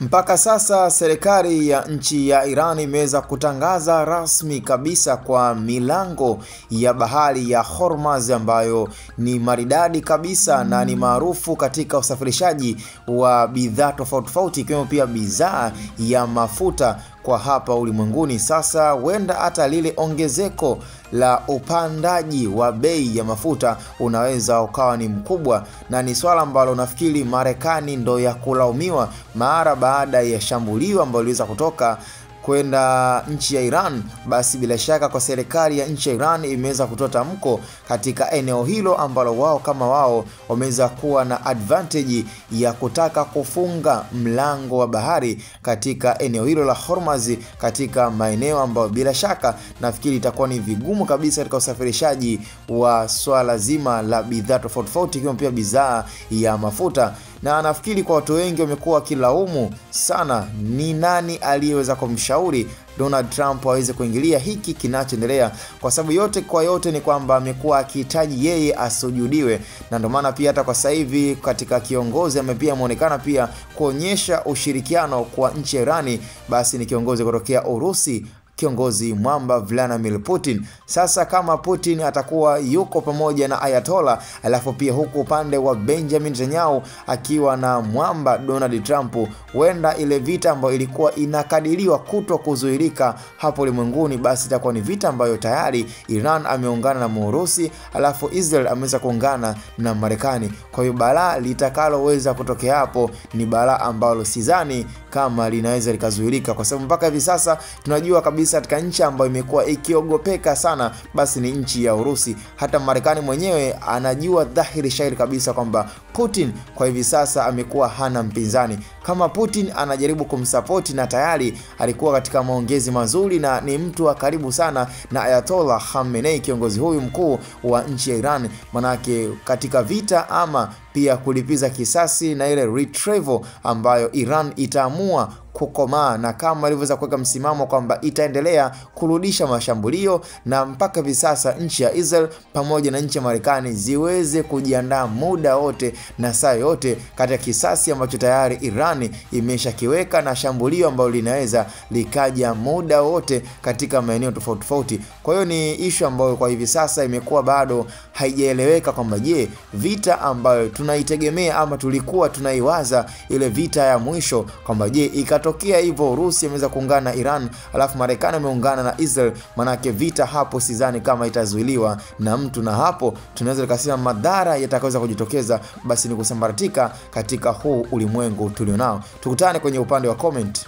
Mpaka sasa serikali ya nchi ya Iran imeweza kutangaza rasmi kabisa kwa milango ya bahari ya Hormuz ambayo ni maridadi kabisa na ni maarufu katika usafirishaji wa bidhaa tofauti ikiwemo pia bidhaa ya mafuta kwa hapa ulimwenguni. Sasa huenda hata lile ongezeko la upandaji wa bei ya mafuta unaweza ukawa ni mkubwa, na ni swala ambalo nafikiri Marekani ndo ya kulaumiwa mara baada ya shambulio ambalo liweza kutoka kwenda nchi ya Iran. Basi bila shaka kwa serikali ya nchi ya Iran imeweza kutoa tamko katika eneo hilo ambalo wao kama wao wameweza kuwa na advantage ya kutaka kufunga mlango wa bahari katika eneo hilo la Hormuz, katika maeneo ambayo bila shaka nafikiri itakuwa ni vigumu kabisa katika usafirishaji wa swala zima la bidhaa tofauti ikiwa pia bidhaa ya mafuta. Na nafikiri kwa watu wengi wamekuwa wakilaumu sana ni nani aliyeweza kumshauri Donald Trump aweze kuingilia hiki kinachoendelea, kwa sababu yote kwa yote ni kwamba amekuwa akihitaji yeye asujudiwe, na ndio maana pia hata kwa sasa hivi katika kiongozi amepia muonekana pia kuonyesha ushirikiano kwa nchi ya Irani, basi ni kiongozi kutokea Urusi, kiongozi mwamba Vladimir Putin. Sasa kama Putin atakuwa yuko pamoja na Ayatollah, alafu pia huku upande wa Benjamin Netanyahu akiwa na mwamba Donald Trump, huenda ile vita ambayo ilikuwa inakadiriwa kuto kuzuilika hapo ulimwenguni, basi itakuwa ni vita ambayo tayari Iran ameungana na Urusi, alafu Israel ameweza kuungana na Marekani. Kwa hiyo balaa litakaloweza kutokea hapo ni balaa ambalo sidhani kama linaweza likazuilika, kwa sababu mpaka hivi sasa tunajua kabisa katika nchi ambayo imekuwa ikiogopeka sana basi ni nchi ya Urusi. Hata Marekani mwenyewe anajua dhahiri shahiri kabisa kwamba Putin kwa hivi sasa amekuwa hana mpinzani. Kama Putin anajaribu kumsupport, na tayari alikuwa katika maongezi mazuri na ni mtu wa karibu sana na Ayatollah Khamenei, kiongozi huyu mkuu wa nchi ya Iran, manake katika vita ama pia kulipiza kisasi na ile retrieval ambayo Iran itaamua kukomaa, na kama alivyoweza kuweka msimamo kwamba itaendelea kurudisha mashambulio, na mpaka hivi sasa nchi ya Israel pamoja na nchi ya Marekani ziweze kujiandaa muda wote na saa yote katika kisasi ambacho tayari Iran imeshakiweka, na shambulio ambalo linaweza likaja muda wote katika maeneo tofauti. Kwa hiyo ni issue ambayo kwa hivi sasa imekuwa bado haijaeleweka kwamba je, vita ambayo tunaitegemea ama tulikuwa tunaiwaza ile vita ya mwisho kwamba je ikatokea hivyo Urusi imeweza kuungana na Iran alafu Marekani ameungana na Israel, manake vita hapo sidhani kama itazuiliwa na mtu, na hapo tunaweza kusema madhara yatakayoweza kujitokeza basi ni kusambaratika katika huu ulimwengu tulionao. Tukutane kwenye upande wa comment.